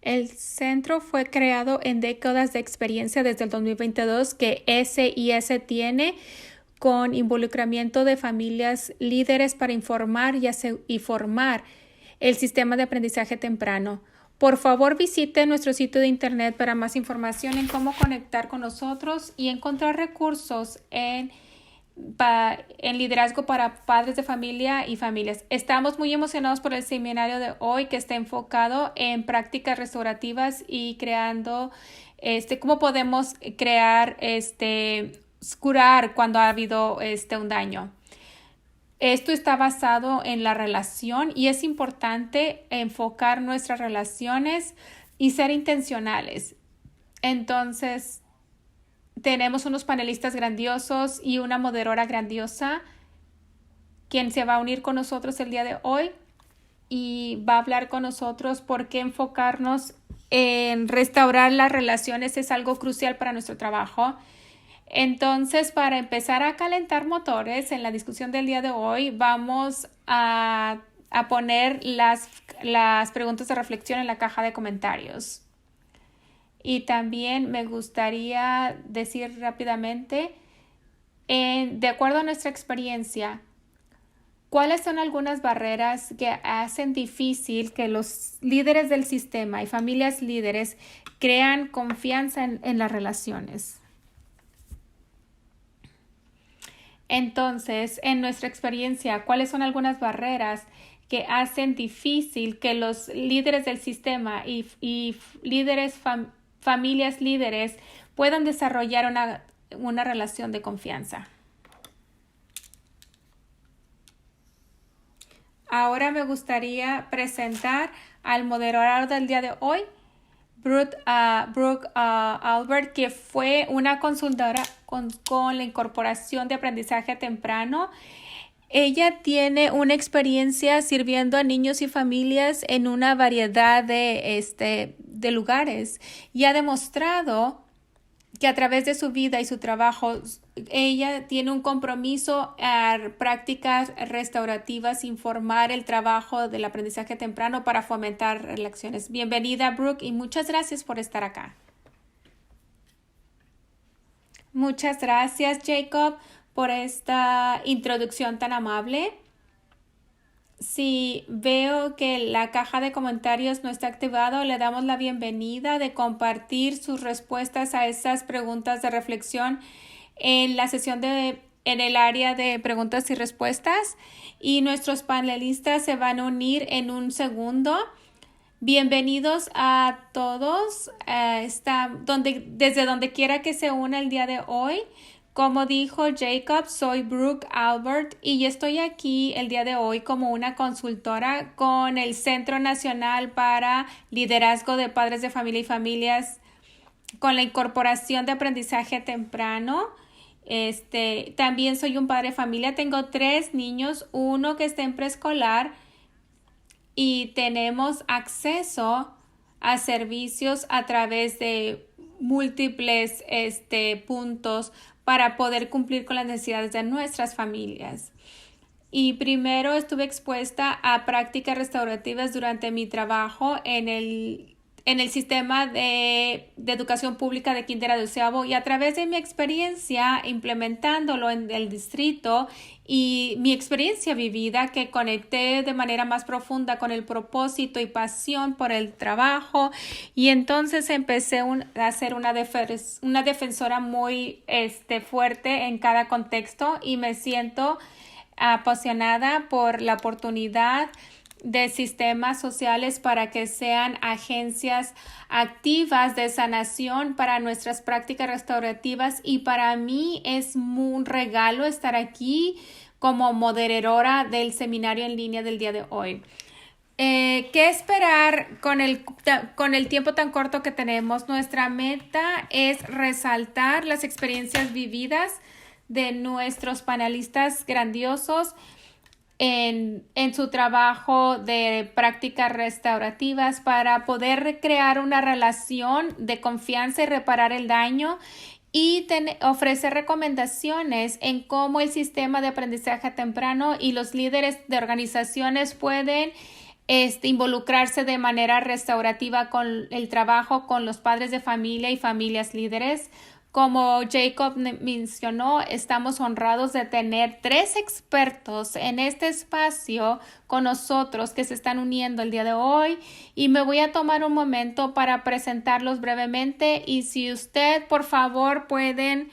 El centro fue creado en décadas de experiencia desde el 2022 que SIS tiene con involucramiento de familias líderes para informar y formar el sistema de aprendizaje temprano. Por favor, visite nuestro sitio de internet para más información en cómo conectar con nosotros y encontrar recursos en liderazgo para padres de familia y familias. Estamos muy emocionados por el seminario de hoy que está enfocado en prácticas restaurativas y creando cómo podemos crear curar cuando ha habido un daño. Esto está basado en la relación y es importante enfocar nuestras relaciones y ser intencionales. Entonces, tenemos unos panelistas grandiosos y una moderadora grandiosa quien se va a unir con nosotros el día de hoy y va a hablar con nosotros por qué enfocarnos en restaurar las relaciones es algo crucial para nuestro trabajo. Entonces, para empezar a calentar motores en la discusión del día de hoy, vamos a poner las preguntas de reflexión en la caja de comentarios. Y también me gustaría decir rápidamente, de acuerdo a nuestra experiencia, ¿cuáles son algunas barreras que hacen difícil que los líderes del sistema y familias líderes crean confianza en las relaciones? Entonces, en nuestra experiencia, ¿cuáles son algunas barreras que hacen difícil que los líderes del sistema y familias líderes puedan desarrollar una relación de confianza? Ahora me gustaría presentar al moderador del día de hoy, Brooke Albert, que fue una consultora con la incorporación de aprendizaje temprano. Ella tiene una experiencia sirviendo a niños y familias en una variedad de lugares y ha demostrado que a través de su vida y su trabajo ella tiene un compromiso a prácticas restaurativas, informar el trabajo del aprendizaje temprano para fomentar relaciones. Bienvenida, Brooke, y muchas gracias por estar acá. Muchas gracias, Jacob, por esta introducción tan amable. Si veo que la caja de comentarios no está activado, le damos la bienvenida de compartir sus respuestas a esas preguntas de reflexión en la sesión en el área de preguntas y respuestas, y nuestros panelistas se van a unir en un segundo. Bienvenidos a todos, desde donde quiera que se una el día de hoy. Como dijo Jacob, soy Brooke Albert y estoy aquí el día de hoy como una consultora con el Centro Nacional para Liderazgo de Padres de Familia y Familias con la incorporación de aprendizaje temprano. También soy un padre de familia, tengo 3 niños, uno que está en preescolar y tenemos acceso a servicios a través de múltiples puntos para poder cumplir con las necesidades de nuestras familias. Y primero estuve expuesta a prácticas restaurativas durante mi trabajo en el sistema de educación pública de kinder a 12avo, y a través de mi experiencia implementándolo en el distrito y mi experiencia vivida, que conecté de manera más profunda con el propósito y pasión por el trabajo, y entonces empecé a ser una defensora muy fuerte en cada contexto, y me siento apasionada por la oportunidad de sistemas sociales para que sean agencias activas de sanación para nuestras prácticas restaurativas, y para mí es un regalo estar aquí como moderadora del seminario en línea del día de hoy. ¿Qué esperar con el tiempo tan corto que tenemos? Nuestra meta es resaltar las experiencias vividas de nuestros panelistas grandiosos en su trabajo de prácticas restaurativas para poder crear una relación de confianza y reparar el daño, y ofrecer recomendaciones en cómo el sistema de aprendizaje temprano y los líderes de organizaciones pueden involucrarse de manera restaurativa con el trabajo con los padres de familia y familias líderes. Como Jacob mencionó, estamos honrados de tener 3 expertos en este espacio con nosotros que se están uniendo el día de hoy, y me voy a tomar un momento para presentarlos brevemente. Y si usted, por favor, pueden,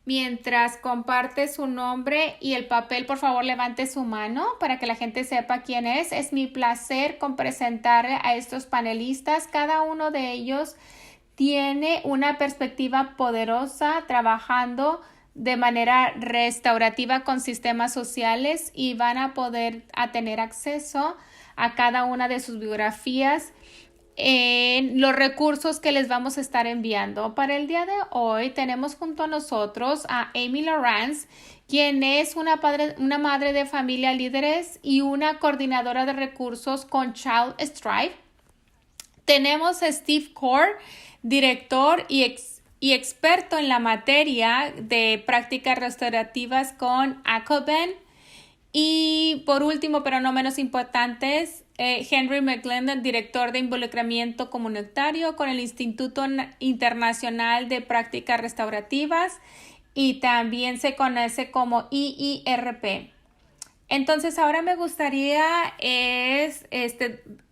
mientras comparte su nombre y el papel, por favor levante su mano para que la gente sepa quién es. Es mi placer con presentar a estos panelistas. Cada uno de ellos tiene una perspectiva poderosa trabajando de manera restaurativa con sistemas sociales, y van a poder tener acceso a cada una de sus biografías en los recursos que les vamos a estar enviando. Para el día de hoy tenemos junto a nosotros a Amy Lawrence, quien es una madre de familia líderes y una coordinadora de recursos con Child Strive. Tenemos a Steve Core, director y experto en la materia de prácticas restaurativas con ACOBEN. Y por último, pero no menos importante, Henry McClendon, director de involucramiento comunitario con el Instituto Internacional de Prácticas Restaurativas, y también se conoce como IIRP. Entonces, ahora me gustaría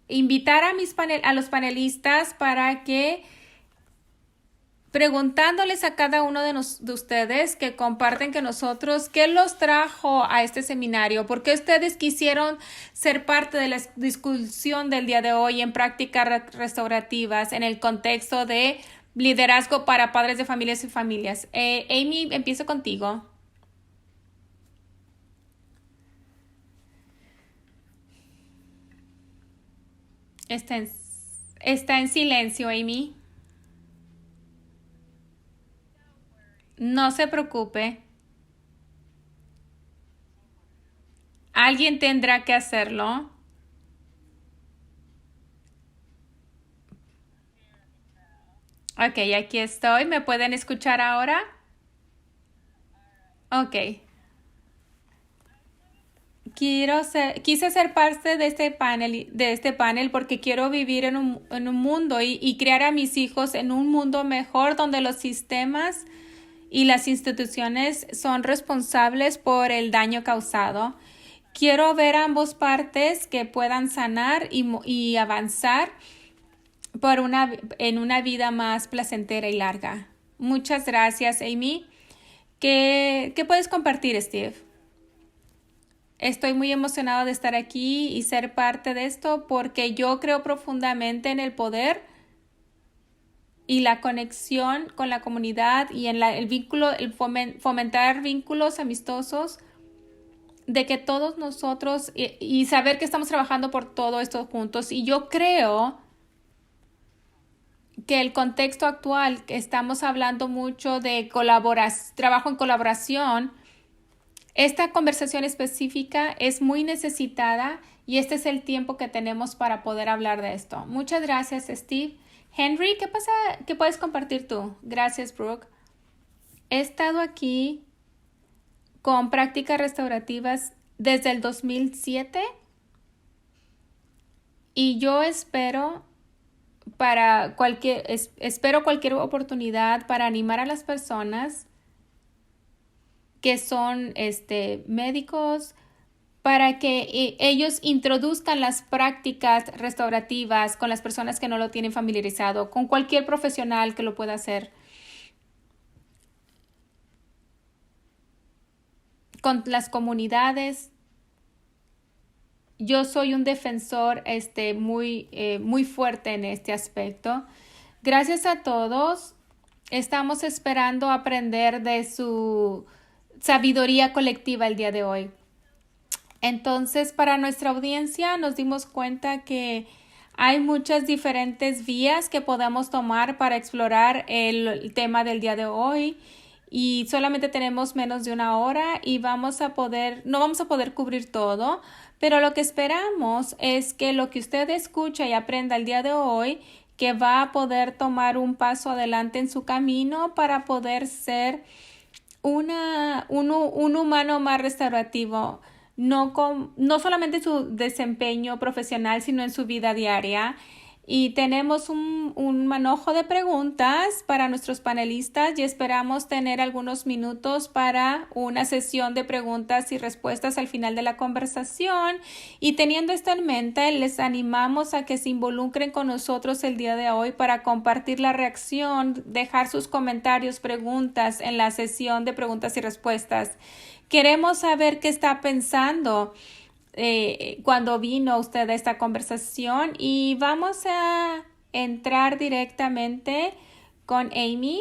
invitar a los panelistas para que, preguntándoles a cada uno de ustedes que comparten con nosotros qué los trajo a este seminario, por qué ustedes quisieron ser parte de la discusión del día de hoy en prácticas restaurativas en el contexto de liderazgo para padres de familias y familias. Amy, empiezo contigo. Está en silencio, Amy. No se preocupe. Alguien tendrá que hacerlo. Ok, aquí estoy. ¿Me pueden escuchar ahora? Ok. Quise ser parte de este panel porque quiero vivir en un mundo y criar a mis hijos en un mundo mejor, donde los sistemas y las instituciones son responsables por el daño causado. Quiero ver ambas partes que puedan sanar y avanzar en una vida más placentera y larga. Muchas gracias, Amy. ¿Qué puedes compartir, Steve? Estoy muy emocionado de estar aquí y ser parte de esto, porque yo creo profundamente en el poder y la conexión con la comunidad, y en el vínculo, fomentar vínculos amistosos, de que todos nosotros y saber que estamos trabajando por todo esto juntos. Y yo creo que el contexto actual, que estamos hablando mucho de trabajo en colaboración, esta conversación específica es muy necesitada, y este es el tiempo que tenemos para poder hablar de esto. Muchas gracias, Steve. Henry, ¿qué pasa? ¿Qué puedes compartir tú? Gracias, Brooke. He estado aquí con prácticas restaurativas desde el 2007, y yo espero cualquier oportunidad para animar a las personas que son médicos, para que ellos introduzcan las prácticas restaurativas con las personas que no lo tienen familiarizado, con cualquier profesional que lo pueda hacer, con las comunidades. Yo soy un defensor muy fuerte en este aspecto. Gracias a todos. Estamos esperando aprender de su sabiduría colectiva el día de hoy. Entonces, para nuestra audiencia, nos dimos cuenta que hay muchas diferentes vías que podemos tomar para explorar el tema del día de hoy, y solamente tenemos menos de una hora y no vamos a poder cubrir todo, pero lo que esperamos es que lo que usted escucha y aprenda el día de hoy, que va a poder tomar un paso adelante en su camino para poder ser un humano más restaurativo. no solamente en su desempeño profesional, sino en su vida diaria. Y tenemos un manojo de preguntas para nuestros panelistas y esperamos tener algunos minutos para una sesión de preguntas y respuestas al final de la conversación. Y teniendo esto en mente, les animamos a que se involucren con nosotros el día de hoy para compartir la reacción, dejar sus comentarios, preguntas en la sesión de preguntas y respuestas. Queremos saber qué está pensando cuando vino usted a esta conversación y vamos a entrar directamente con Amy.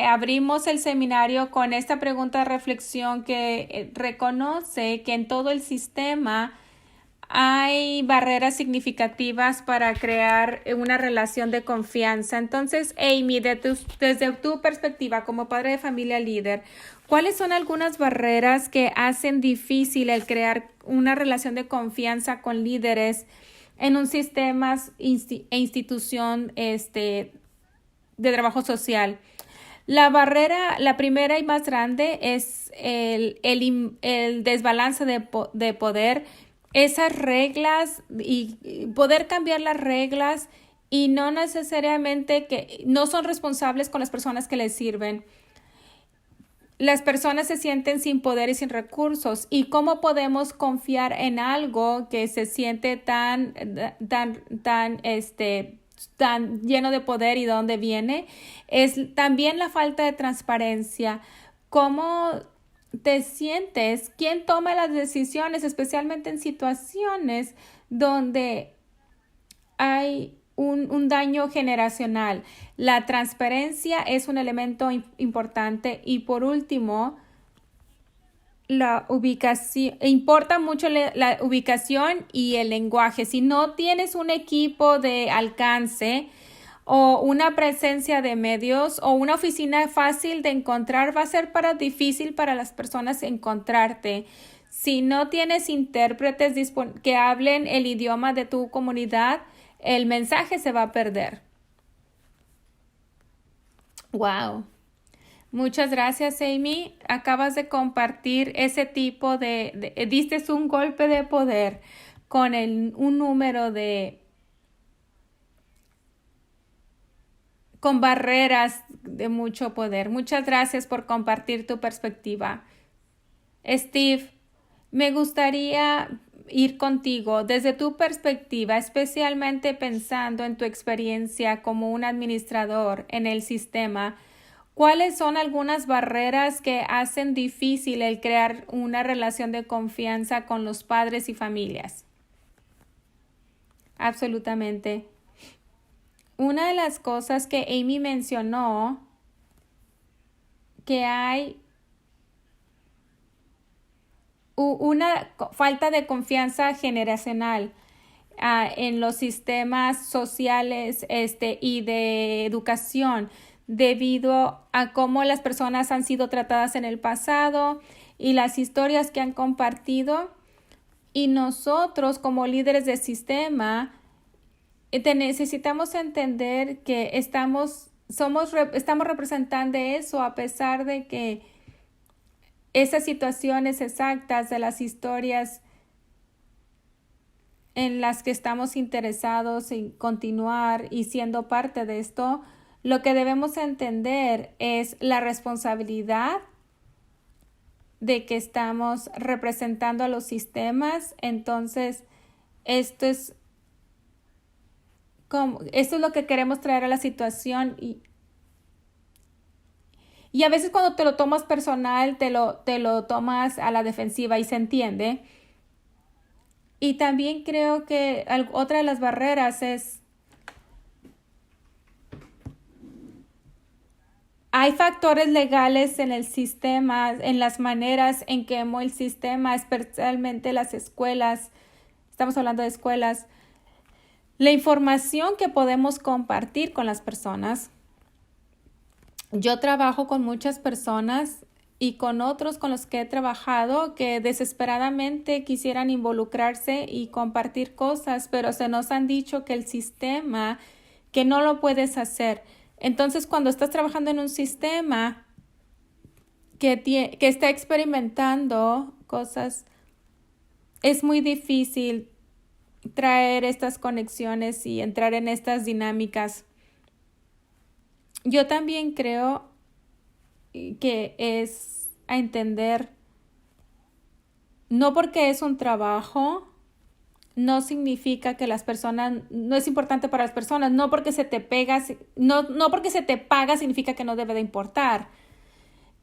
Abrimos el seminario con esta pregunta de reflexión que reconoce que en todo el sistema hay barreras significativas para crear una relación de confianza. Entonces, Amy, desde tu perspectiva como padre de familia líder, ¿cuáles son algunas barreras que hacen difícil el crear una relación de confianza con líderes en un sistema e institución de trabajo social? La primera y más grande es el desbalance de poder. Esas reglas y poder cambiar las reglas y no necesariamente que no son responsables con las personas que les sirven. Las personas se sienten sin poder y sin recursos. ¿Y cómo podemos confiar en algo que se siente tan lleno de poder y de dónde viene? Es también la falta de transparencia. ¿Cómo te sientes? ¿Quién toma las decisiones, especialmente en situaciones donde hay un daño generacional? La transparencia es un elemento importante y por último, la ubicación. Importa mucho la ubicación y el lenguaje. Si no tienes un equipo de alcance o una presencia de medios o una oficina fácil de encontrar, va a ser difícil para las personas encontrarte. Si no tienes intérpretes que hablen el idioma de tu comunidad, el mensaje se va a perder. Wow. Muchas gracias, Amy. Acabas de compartir ese tipo diste un golpe de poder con un número con barreras de mucho poder. Muchas gracias por compartir tu perspectiva. Steve, me gustaría ir contigo desde tu perspectiva, especialmente pensando en tu experiencia como un administrador en el sistema. ¿Cuáles son algunas barreras que hacen difícil el crear una relación de confianza con los padres y familias? Absolutamente. Una de las cosas que Amy mencionó, que hay una falta de confianza generacional en los sistemas sociales y de educación debido a cómo las personas han sido tratadas en el pasado y las historias que han compartido. Y nosotros como líderes del sistema necesitamos entender que estamos representando eso a pesar de que esas situaciones exactas de las historias en las que estamos interesados en continuar y siendo parte de esto, lo que debemos entender es la responsabilidad de que estamos representando a los sistemas. Entonces, esto es lo que queremos traer a la situación y a veces cuando te lo tomas personal, te lo tomas a la defensiva y se entiende. Y también creo que otra de las barreras es hay factores legales en el sistema, en las maneras en que el sistema, especialmente las escuelas, estamos hablando de escuelas, la información que podemos compartir con las personas. Yo trabajo con muchas personas y con otros con los que he trabajado que desesperadamente quisieran involucrarse y compartir cosas, pero se nos han dicho que el sistema, que no lo puedes hacer. Entonces, cuando estás trabajando en un sistema que está experimentando cosas, es muy difícil traer estas conexiones y entrar en estas dinámicas. Yo también creo que es a entender, no porque es un trabajo, no significa que las personas, no es importante para las personas, no porque se te pega, no porque se te paga significa que no debe de importar.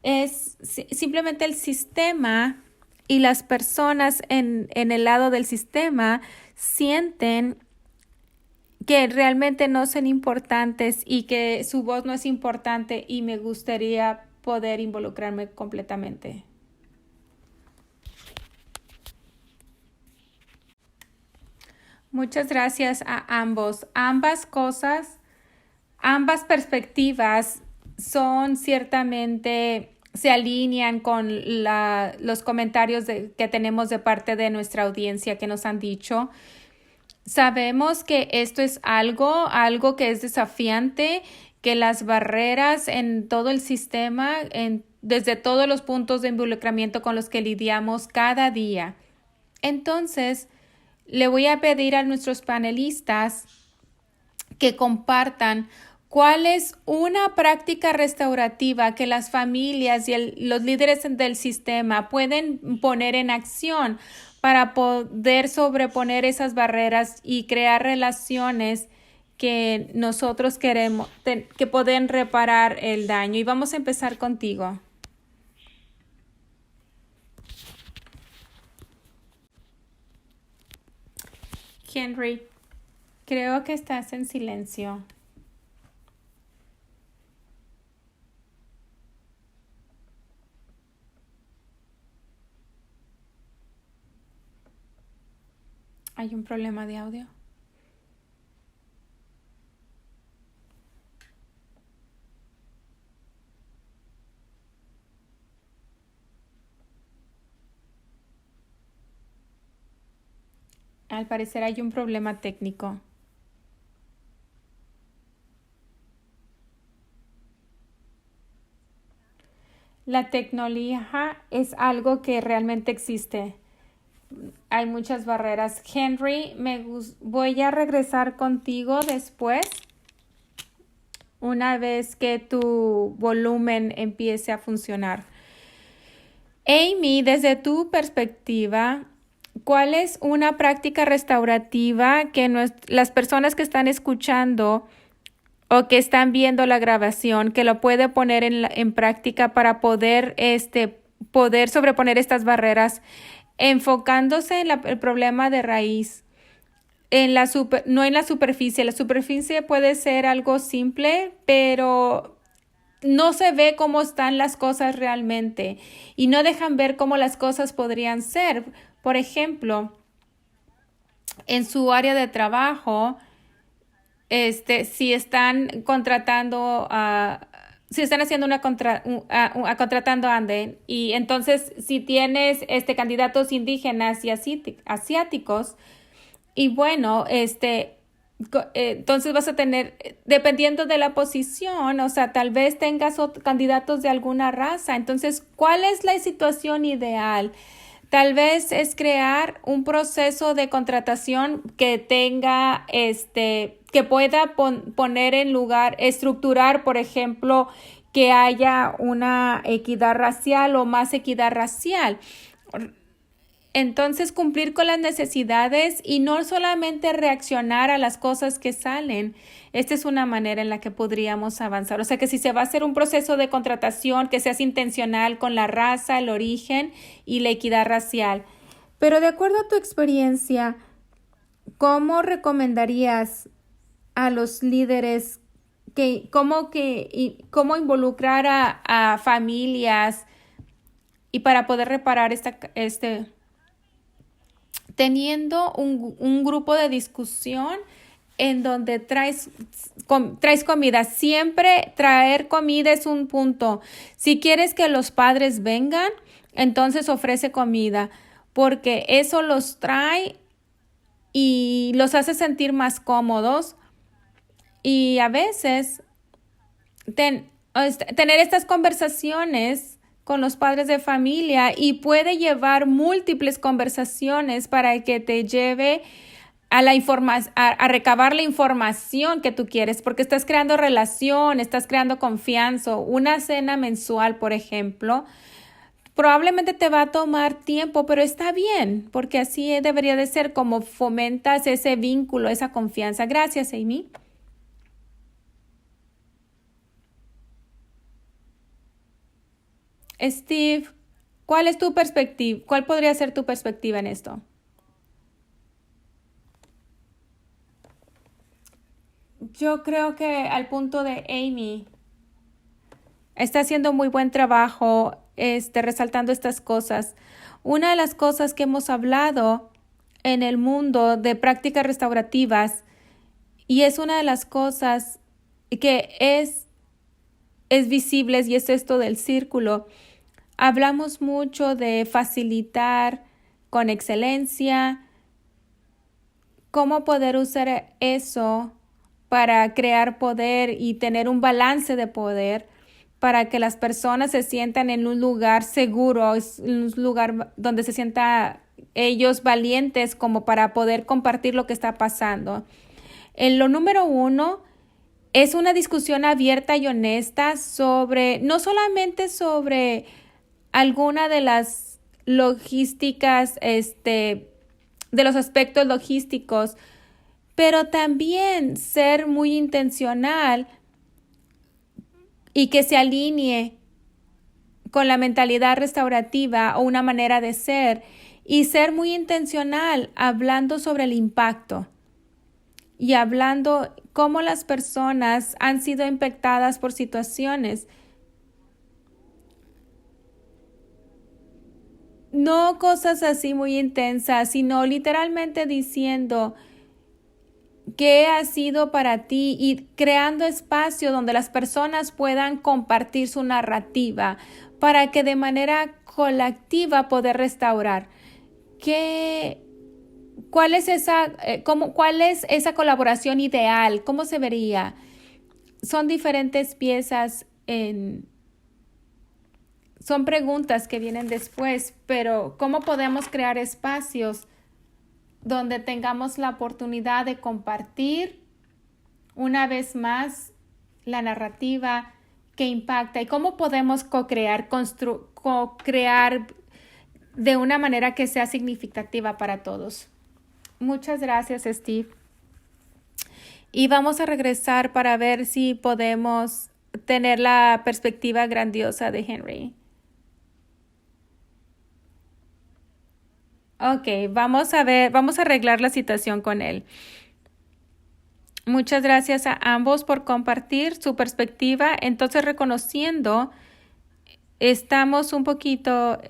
Es simplemente el sistema y las personas en el lado del sistema sienten que realmente no son importantes y que su voz no es importante y me gustaría poder involucrarme completamente. Muchas gracias a ambos. Ambas cosas, ambas perspectivas son ciertamente, se alinean con los comentarios que tenemos de parte de nuestra audiencia que nos han dicho. Sabemos que esto es algo que es desafiante, que las barreras en todo el sistema, desde todos los puntos de involucramiento con los que lidiamos cada día. Entonces, le voy a pedir a nuestros panelistas que compartan cuál es una práctica restaurativa que las familias y los líderes del sistema pueden poner en acción para poder sobreponer esas barreras y crear relaciones que nosotros queremos, que pueden reparar el daño. Y vamos a empezar contigo. Henry, creo que estás en silencio. ¿Hay un problema de audio? Al parecer hay un problema técnico. La tecnología es algo que realmente existe. Hay muchas barreras. Henry, voy a regresar contigo después, una vez que tu volumen empiece a funcionar. Amy, desde tu perspectiva, ¿cuál es una práctica restaurativa que las personas que están escuchando o que están viendo la grabación, que lo puede poner en práctica para poder sobreponer estas barreras, enfocándose en el problema de raíz, no en la superficie? La superficie puede ser algo simple, pero no se ve cómo están las cosas realmente y no dejan ver cómo las cosas podrían ser. Por ejemplo, en su área de trabajo, si están contratando si están haciendo contratando Anden, y entonces si tienes candidatos indígenas y asiáticos, y bueno, entonces vas a tener, dependiendo de la posición, o sea, tal vez tengas candidatos de alguna raza. Entonces, ¿cuál es la situación ideal? Tal vez es crear un proceso de contratación que tenga, que pueda poner en lugar, estructurar, por ejemplo, que haya una equidad racial o más equidad racial. Entonces, cumplir con las necesidades y no solamente reaccionar a las cosas que salen. Esta es una manera en la que podríamos avanzar. O sea, que si se va a hacer un proceso de contratación, que seas intencional con la raza, el origen y la equidad racial. Pero de acuerdo a tu experiencia, ¿cómo recomendarías a los líderes cómo involucrar a familias y para poder reparar teniendo un grupo de discusión en donde traes comida? Siempre traer comida es un punto. Si quieres que los padres vengan, entonces ofrece comida, porque eso los trae y los hace sentir más cómodos. Y a veces tener estas conversaciones con los padres de familia y puede llevar múltiples conversaciones para que te lleve a a recabar la información que tú quieres, porque estás creando relación, estás creando confianza. Una cena mensual, por ejemplo, probablemente te va a tomar tiempo, pero está bien, porque así debería de ser como fomentas ese vínculo, esa confianza. Gracias, Amy. Steve, ¿cuál es tu perspectiva? ¿Cuál podría ser tu perspectiva en esto? Yo creo que al punto de Amy está haciendo muy buen trabajo, resaltando estas cosas. Una de las cosas que hemos hablado en el mundo de prácticas restaurativas, y es una de las cosas que es visible, y es esto del círculo. Hablamos mucho de facilitar con excelencia, cómo poder usar eso para crear poder y tener un balance de poder para que las personas se sientan en un lugar seguro, en un lugar donde se sientan ellos valientes como para poder compartir lo que está pasando. En lo número uno es una discusión abierta y honesta sobre, no solamente sobre alguna de las logísticas, de los aspectos logísticos, pero también ser muy intencional y que se alinee con la mentalidad restaurativa o una manera de ser, y ser muy intencional hablando sobre el impacto y hablando cómo las personas han sido impactadas por situaciones. No cosas así muy intensas, sino literalmente diciendo qué ha sido para ti y creando espacio donde las personas puedan compartir su narrativa para que de manera colectiva poder restaurar. ¿Qué, cuál es esa colaboración ideal? ¿Cómo se vería? Son diferentes piezas son preguntas que vienen después, pero ¿cómo podemos crear espacios donde tengamos la oportunidad de compartir una vez más la narrativa que impacta, y cómo podemos co-crear de una manera que sea significativa para todos? Muchas gracias, Steve. Y vamos a regresar para ver si podemos tener la perspectiva grandiosa de Henry. Ok, vamos a arreglar la situación con él. Muchas gracias a ambos por compartir su perspectiva. Entonces, reconociendo, estamos un poquito,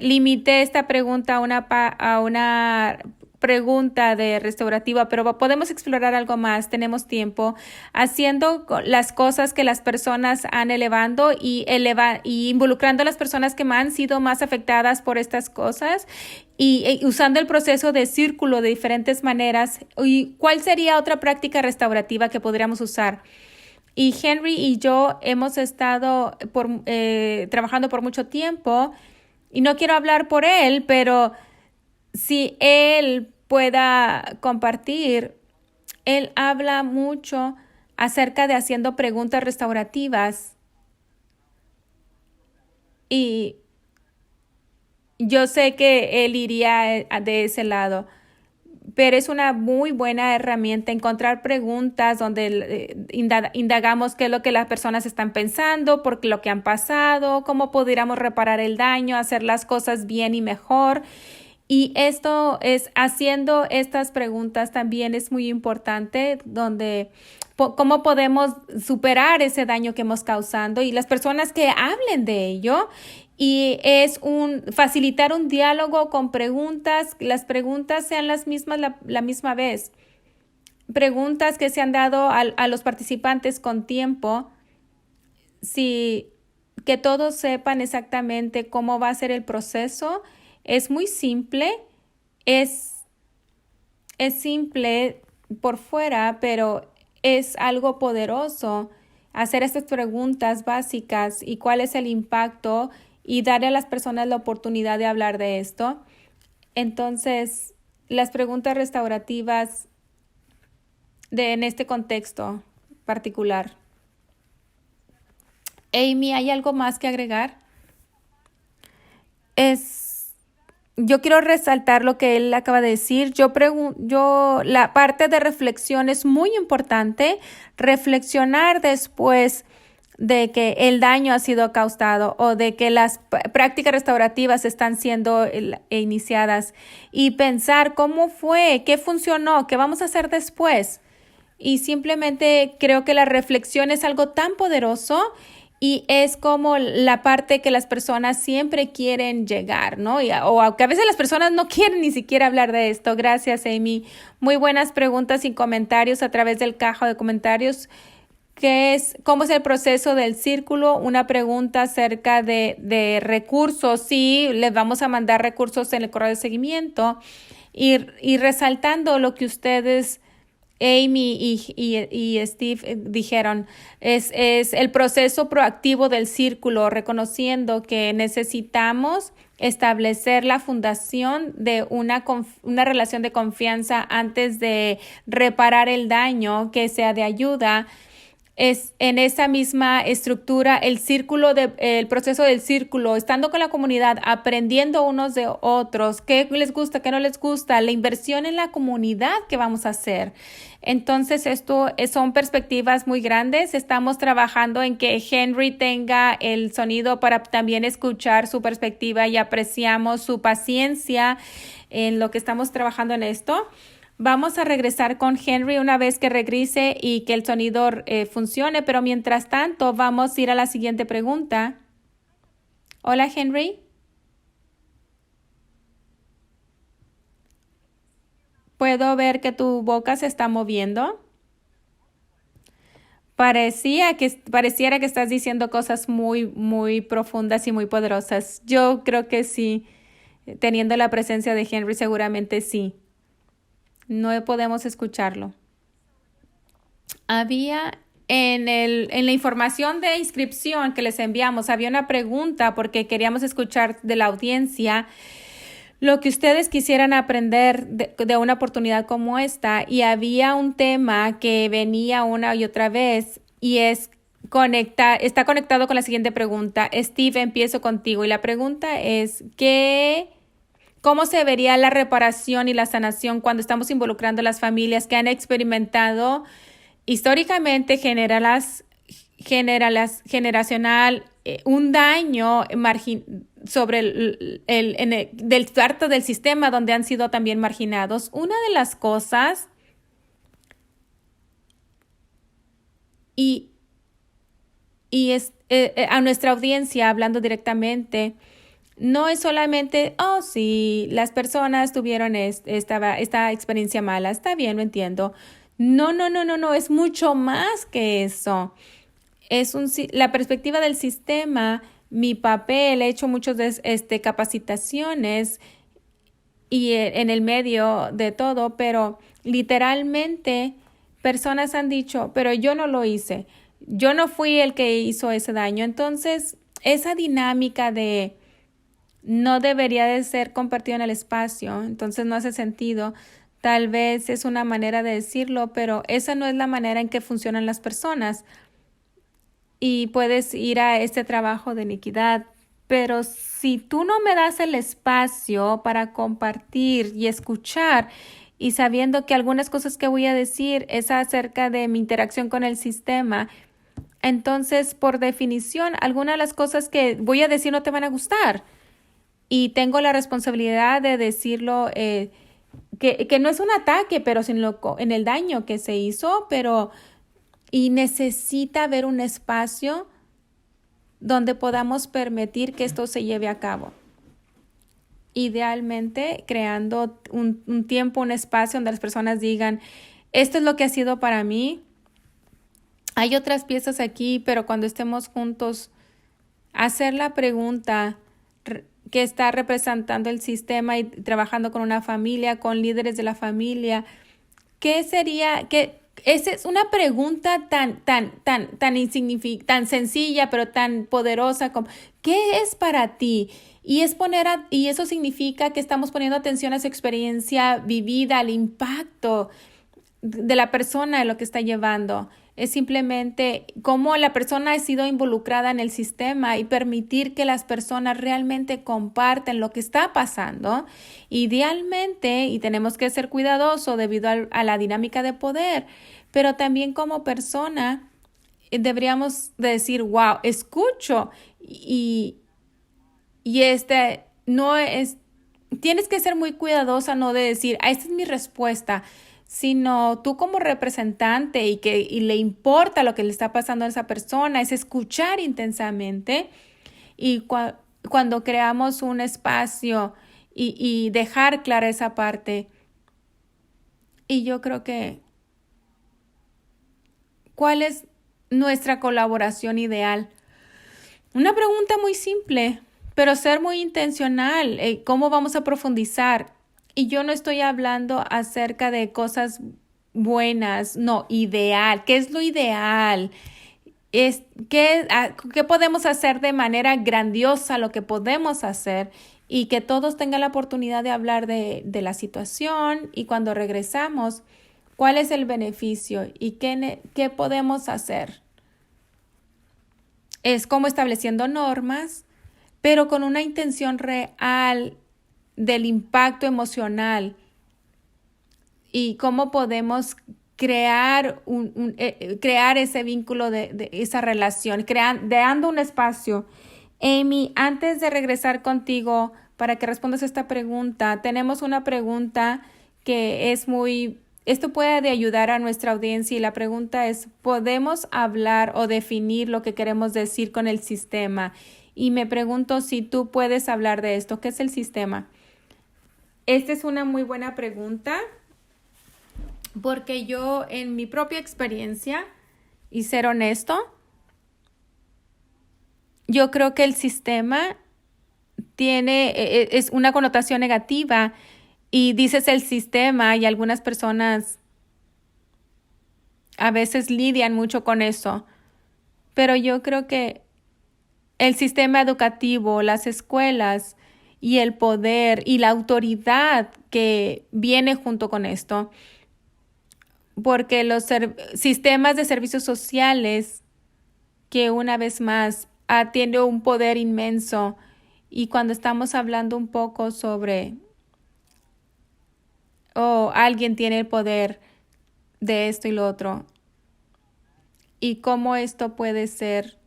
limité esta pregunta a una pregunta de restaurativa, pero podemos explorar algo más, tenemos tiempo, haciendo las cosas que las personas han elevando y involucrando a las personas que han sido más afectadas por estas cosas y usando el proceso de círculo de diferentes maneras. ¿Y cuál sería otra práctica restaurativa que podríamos usar? Y Henry y yo hemos estado trabajando por mucho tiempo, y no quiero hablar por él, pero si él pueda compartir, él habla mucho acerca de haciendo preguntas restaurativas, y yo sé que él iría de ese lado, pero es una muy buena herramienta encontrar preguntas donde indagamos qué es lo que las personas están pensando, por lo que han pasado, cómo pudiéramos reparar el daño, hacer las cosas bien y mejor. Y esto es, haciendo estas preguntas también es muy importante, donde cómo podemos superar ese daño que hemos causado, y las personas que hablen de ello. Y es facilitar un diálogo con preguntas, las preguntas sean las mismas la misma vez. Preguntas que se han dado a los participantes con tiempo, que todos sepan exactamente cómo va a ser el proceso. Es muy simple, es simple por fuera, pero es algo poderoso hacer estas preguntas básicas y cuál es el impacto y darle a las personas la oportunidad de hablar de esto. Entonces, las preguntas restaurativas en este contexto particular. Amy, ¿hay algo más que agregar? Yo quiero resaltar lo que él acaba de decir. La parte de reflexión es muy importante. Reflexionar después de que el daño ha sido causado o de que las prácticas restaurativas están siendo iniciadas y pensar cómo fue, qué funcionó, qué vamos a hacer después. Y simplemente creo que la reflexión es algo tan poderoso y es como la parte que las personas siempre quieren llegar, ¿no? O aunque a veces las personas no quieren ni siquiera hablar de esto. Gracias, Amy. Muy buenas preguntas y comentarios a través del caja de comentarios. ¿Cómo es el proceso del círculo? Una pregunta acerca de recursos. Sí, les vamos a mandar recursos en el correo de seguimiento y resaltando lo que ustedes, Amy y Steve, dijeron, es el proceso proactivo del círculo, reconociendo que necesitamos establecer la fundación de una relación de confianza antes de reparar el daño, que sea de ayuda. Es en esa misma estructura el proceso del círculo, estando con la comunidad, aprendiendo unos de otros, qué les gusta, qué no les gusta, la inversión en la comunidad que vamos a hacer. Entonces, esto son perspectivas muy grandes. Estamos trabajando en que Henry tenga el sonido para también escuchar su perspectiva y apreciamos su paciencia en lo que estamos trabajando en esto. Vamos a regresar con Henry una vez que regrese y que el sonido funcione, pero mientras tanto vamos a ir a la siguiente pregunta. Hola, Henry. ¿Puedo ver que tu boca se está moviendo? Pareciera que estás diciendo cosas muy, muy profundas y muy poderosas. Yo creo que sí. Teniendo la presencia de Henry, seguramente sí. No podemos escucharlo. Había en la información de inscripción que les enviamos, había una pregunta porque queríamos escuchar de la audiencia lo que ustedes quisieran aprender de una oportunidad como esta, y había un tema que venía una y otra vez y está conectado con la siguiente pregunta. Steve, empiezo contigo y la pregunta es ¿cómo se vería la reparación y la sanación cuando estamos involucrando a las familias que han experimentado históricamente generacional un daño sobre del parte del sistema donde han sido también marginados? Una de las cosas a nuestra audiencia, hablando directamente, no es solamente, sí, las personas tuvieron esta experiencia mala, está bien, lo entiendo. No, es mucho más que eso. La perspectiva del sistema, mi papel, he hecho muchas capacitaciones y en el medio de todo, pero literalmente personas han dicho, pero yo no lo hice, yo no fui el que hizo ese daño. Entonces, esa dinámica de no debería de ser compartido en el espacio, entonces no hace sentido. Tal vez es una manera de decirlo, pero esa no es la manera en que funcionan las personas. Y puedes ir a este trabajo de iniquidad, pero si tú no me das el espacio para compartir y escuchar, y sabiendo que algunas cosas que voy a decir es acerca de mi interacción con el sistema, entonces, por definición, algunas de las cosas que voy a decir no te van a gustar. Y tengo la responsabilidad de decirlo, que no es un ataque, pero en el daño que se hizo, y necesita haber un espacio donde podamos permitir que esto se lleve a cabo. Idealmente, creando un tiempo, un espacio donde las personas digan, esto es lo que ha sido para mí. Hay otras piezas aquí, pero cuando estemos juntos, hacer la pregunta que está representando el sistema y trabajando con una familia, con líderes de la familia, ¿qué sería, Esa es una pregunta tan sencilla, pero tan poderosa como ¿qué es para ti? Y y eso significa que estamos poniendo atención a su experiencia vivida, al impacto de la persona, de lo que está llevando. Es simplemente cómo la persona ha sido involucrada en el sistema y permitir que las personas realmente comparten lo que está pasando. Idealmente, y tenemos que ser cuidadosos debido a la dinámica de poder, pero también como persona deberíamos decir, wow, escucho y no es, tienes que ser muy cuidadosa, no de decir, esta es mi respuesta, sino tú como representante y le importa lo que le está pasando a esa persona, es escuchar intensamente y cuando creamos un espacio y dejar clara esa parte. Y yo creo que, ¿cuál es nuestra colaboración ideal? Una pregunta muy simple, pero ser muy intencional. ¿Cómo vamos a profundizar? Y yo no estoy hablando acerca de cosas buenas, no, ideal. ¿Qué es lo ideal? ¿Qué podemos hacer de manera grandiosa, lo que podemos hacer? Y que todos tengan la oportunidad de hablar de la situación y cuando regresamos, ¿cuál es el beneficio y qué podemos hacer? Es como estableciendo normas, pero con una intención real del impacto emocional y cómo podemos crear crear ese vínculo de esa relación, creando un espacio. Amy, antes de regresar contigo para que respondas a esta pregunta, tenemos una pregunta que es esto puede ayudar a nuestra audiencia y la pregunta es, ¿podemos hablar o definir lo que queremos decir con el sistema? Y me pregunto si tú puedes hablar de esto. ¿Qué es el sistema? Esta es una muy buena pregunta porque yo en mi propia experiencia, y ser honesto, yo creo que el sistema es una connotación negativa y dices el sistema y algunas personas a veces lidian mucho con eso. Pero yo creo que el sistema educativo, las escuelas y el poder y la autoridad que viene junto con esto, porque los sistemas de servicios sociales, que una vez más tiene un poder inmenso, y cuando estamos hablando un poco sobre, alguien tiene el poder de esto y lo otro, y cómo esto puede ser.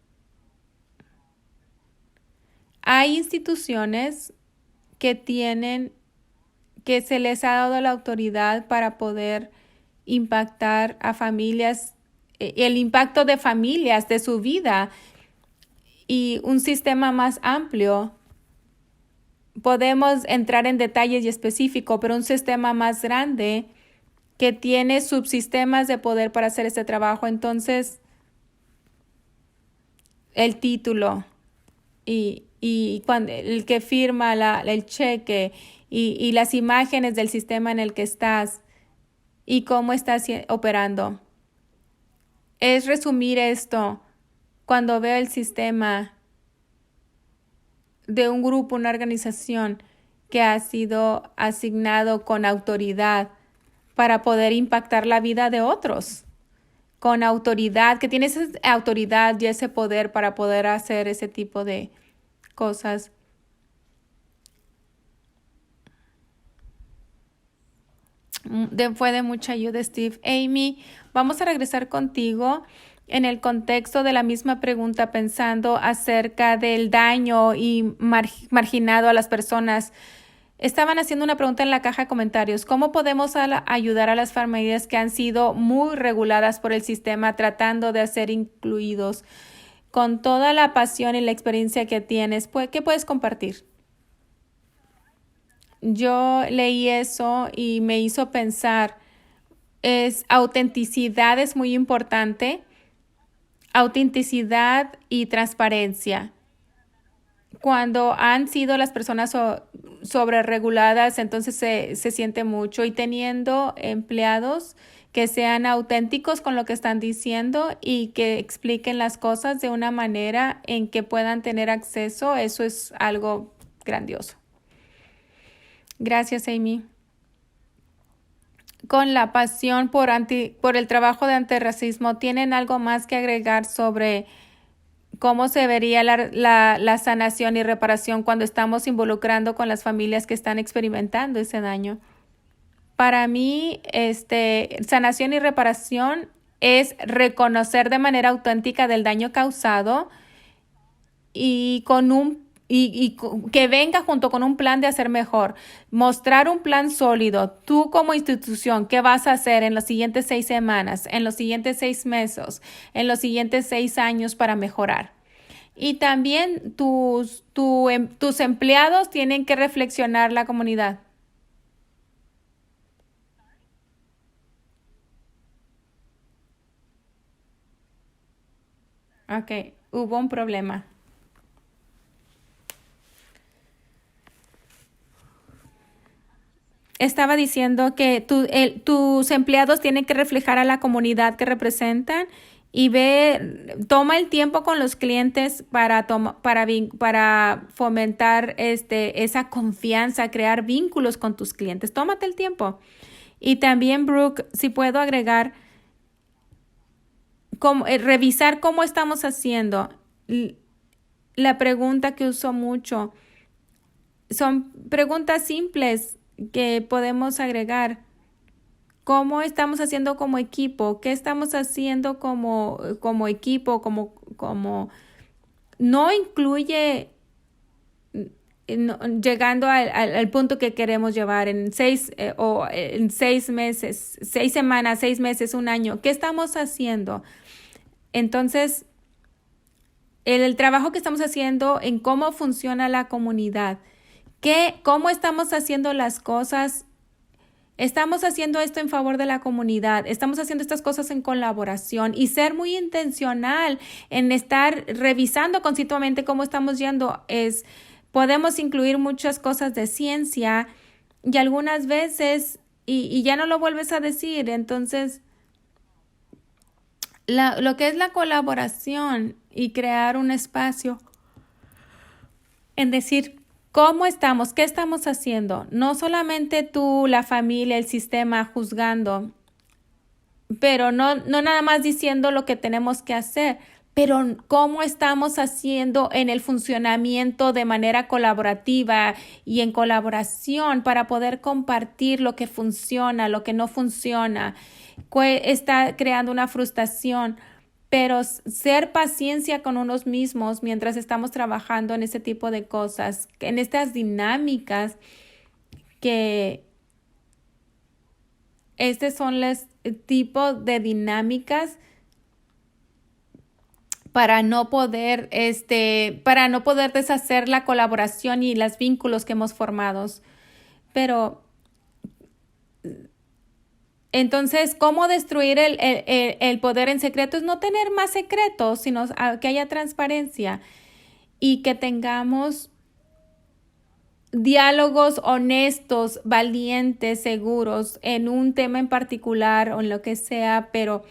Hay instituciones que se les ha dado la autoridad para poder impactar a familias, el impacto de familias, de su vida y un sistema más amplio. Podemos entrar en detalles y específico, pero un sistema más grande que tiene subsistemas de poder para hacer este trabajo. Entonces, el título y cuando el que firma el cheque y las imágenes del sistema en el que estás y cómo estás operando. Es resumir esto cuando veo el sistema de un grupo, una organización que ha sido asignado con autoridad para poder impactar la vida de otros, con autoridad, que tiene esa autoridad y ese poder para poder hacer ese tipo de cosas. Fue de mucha ayuda, Steve. Amy, vamos a regresar contigo en el contexto de la misma pregunta, pensando acerca del daño y marginado a las personas. Estaban haciendo una pregunta en la caja de comentarios. ¿Cómo podemos ayudar a las familias que han sido muy reguladas por el sistema tratando de ser incluidos? Con toda la pasión y la experiencia que tienes, ¿qué puedes compartir? Yo leí eso y me hizo pensar, autenticidad es muy importante, autenticidad y transparencia. Cuando han sido las personas sobrereguladas, entonces se siente mucho y teniendo empleados que sean auténticos con lo que están diciendo y que expliquen las cosas de una manera en que puedan tener acceso. Eso es algo grandioso. Gracias, Amy. Con la pasión por el trabajo de antirracismo, ¿tienen algo más que agregar sobre cómo se vería la sanación y reparación cuando estamos involucrando con las familias que están experimentando ese daño? Para mí, sanación y reparación es reconocer de manera auténtica del daño causado y que venga junto con un plan de hacer mejor. Mostrar un plan sólido. Tú como institución, ¿qué vas a hacer en las siguientes 6 semanas, en los siguientes 6 meses, en los siguientes 6 años para mejorar? Y también tus empleados tienen que reflexionar la comunidad. Ok, hubo un problema. Estaba diciendo que tus empleados tienen que reflejar a la comunidad que representan y toma el tiempo con los clientes para fomentar esa confianza, crear vínculos con tus clientes. Tómate el tiempo. Y también, Brooke, si puedo agregar, revisar cómo estamos haciendo. La pregunta que uso mucho son preguntas simples que podemos agregar. ¿Cómo estamos haciendo como equipo? ¿Qué estamos haciendo como equipo? No incluye llegando al punto que queremos llevar en 6 meses, 6 semanas, 6 meses, un año. ¿Qué estamos haciendo? Entonces, el trabajo que estamos haciendo en cómo funciona la comunidad. ¿Cómo estamos haciendo las cosas? Estamos haciendo esto en favor de la comunidad, estamos haciendo estas cosas en colaboración y ser muy intencional en estar revisando continuamente cómo estamos yendo. Podemos incluir muchas cosas de ciencia y algunas veces, y ya no lo vuelves a decir. Entonces, lo que es la colaboración y crear un espacio en decir, ¿cómo estamos? ¿Qué estamos haciendo? No solamente tú, la familia, el sistema juzgando, pero no nada más diciendo lo que tenemos que hacer, pero cómo estamos haciendo en el funcionamiento de manera colaborativa y en colaboración para poder compartir lo que funciona, lo que no funciona. Está creando una frustración. Pero ser paciencia con unos mismos mientras estamos trabajando en ese tipo de cosas, en estas dinámicas que son los tipos de dinámicas para no poder deshacer la colaboración y los vínculos que hemos formado. Pero entonces, ¿cómo destruir el poder en secreto? Es no tener más secretos, sino que haya transparencia y que tengamos diálogos honestos, valientes, seguros en un tema en particular o en lo que sea, pero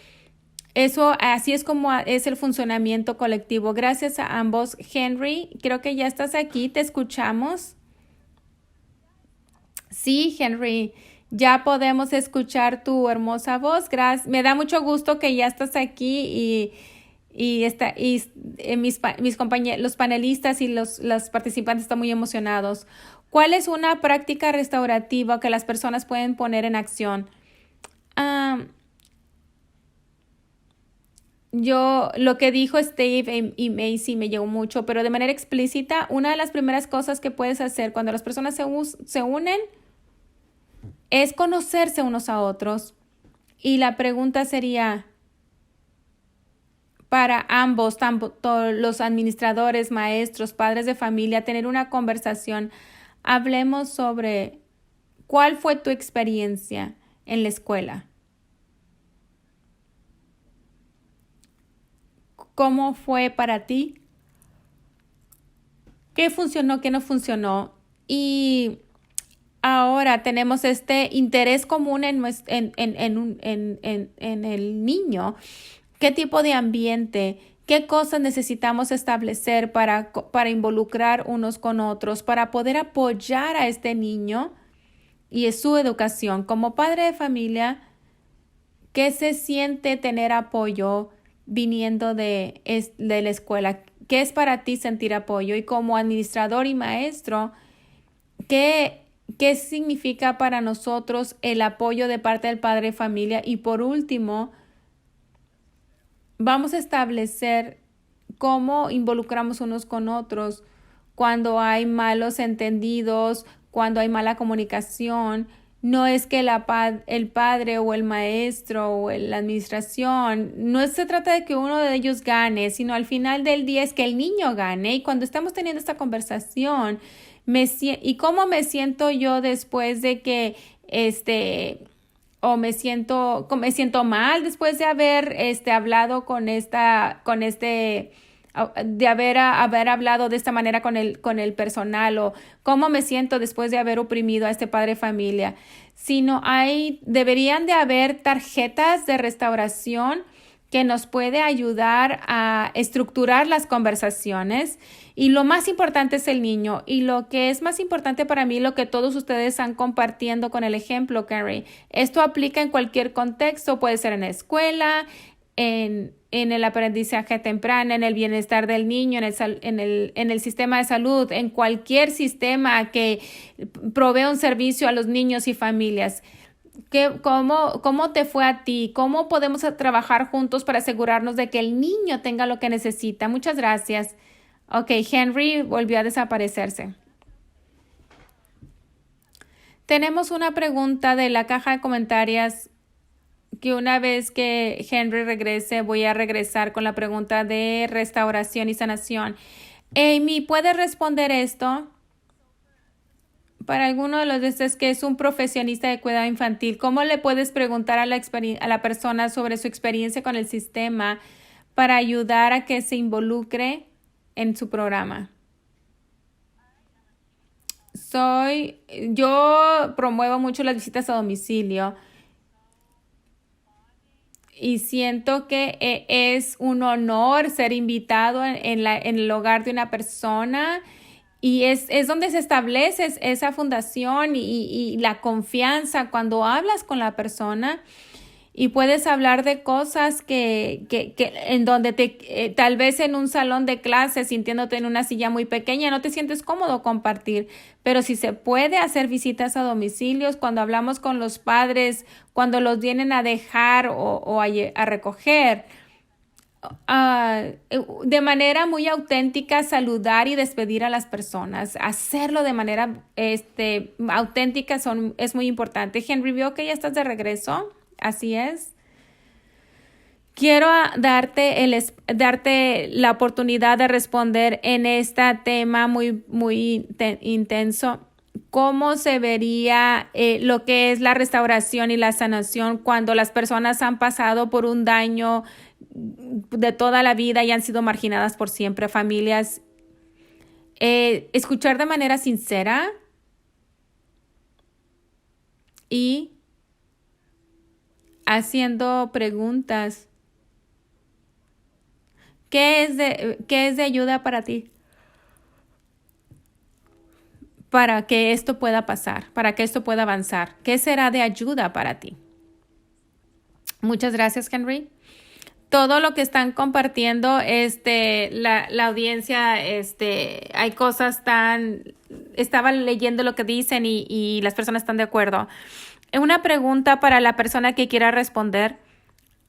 así es como es el funcionamiento colectivo. Gracias a ambos. Henry, creo que ya estás aquí, te escuchamos. Sí, Henry, ya podemos escuchar tu hermosa voz. Gracias. Me da mucho gusto que ya estás aquí mis compañeros, los panelistas y los participantes están muy emocionados. ¿Cuál es una práctica restaurativa que las personas pueden poner en acción? Lo que dijo Steve y Macy me llegó mucho, pero de manera explícita, una de las primeras cosas que puedes hacer cuando las personas se unen es conocerse unos a otros. Y la pregunta sería para ambos, tanto los administradores, maestros, padres de familia, tener una conversación. Hablemos sobre cuál fue tu experiencia en la escuela. ¿Cómo fue para ti? ¿Qué funcionó, qué no funcionó? Y ahora ahora tenemos este interés común en el niño. ¿Qué tipo de ambiente? ¿Qué cosas necesitamos establecer para involucrar unos con otros, para poder apoyar a este niño y su educación? Como padre de familia, ¿qué se siente tener apoyo viniendo de la escuela? ¿Qué es para ti sentir apoyo? Y como administrador y maestro, ¿qué significa para nosotros el apoyo de parte del padre de familia? Y por último, vamos a establecer cómo involucramos unos con otros cuando hay malos entendidos, cuando hay mala comunicación. No es que el padre o el maestro o la administración, no se trata de que uno de ellos gane, sino al final del día es que el niño gane. Y cuando estamos teniendo esta conversación, ¿y cómo me siento yo después de que o me siento mal después de haber hablado de haber hablado de esta manera con el personal, o cómo me siento después de haber oprimido a este padre de familia? Sino deberían de haber tarjetas de restauración que nos puede ayudar a estructurar las conversaciones. Y lo más importante es el niño. Y lo que es más importante para mí, lo que todos ustedes están compartiendo con el ejemplo, Carrie, esto aplica en cualquier contexto. Puede ser en la escuela, en el aprendizaje temprano, en el bienestar del niño, en el sistema de salud, en cualquier sistema que provee un servicio a los niños y familias. ¿Cómo te fue a ti? ¿Cómo podemos trabajar juntos para asegurarnos de que el niño tenga lo que necesita? Muchas gracias. Ok, Henry volvió a desaparecerse. Tenemos una pregunta de la caja de comentarios que una vez que Henry regrese, voy a regresar con la pregunta de restauración y sanación. Amy, ¿puedes responder esto? Para alguno de los de estos que es un profesionista de cuidado infantil, ¿cómo le puedes preguntar a la persona sobre su experiencia con el sistema para ayudar a que se involucre en su programa? Yo promuevo mucho las visitas a domicilio y siento que es un honor ser invitado en el hogar de una persona. Y es donde se establece esa fundación y la confianza cuando hablas con la persona y puedes hablar de cosas que en donde tal vez en un salón de clases, sintiéndote en una silla muy pequeña, no te sientes cómodo compartir. Pero si se puede hacer visitas a domicilios, cuando hablamos con los padres, cuando los vienen a dejar o a recoger, de manera muy auténtica, saludar y despedir a las personas. Hacerlo de manera auténtica es muy importante. Henry, veo que ya estás de regreso. Así es. Quiero darte la oportunidad de responder en este tema muy, muy intenso. ¿Cómo se vería lo que es la restauración y la sanación cuando las personas han pasado por un daño de toda la vida y han sido marginadas por siempre? Familias, escuchar de manera sincera y haciendo preguntas. ¿Qué es de ayuda para ti? Para que esto pueda pasar, para que esto pueda avanzar. ¿Qué será de ayuda para ti? Muchas gracias, Henry. Todo lo que están compartiendo, la audiencia, hay cosas estaba leyendo lo que dicen y las personas están de acuerdo. Una pregunta para la persona que quiera responder.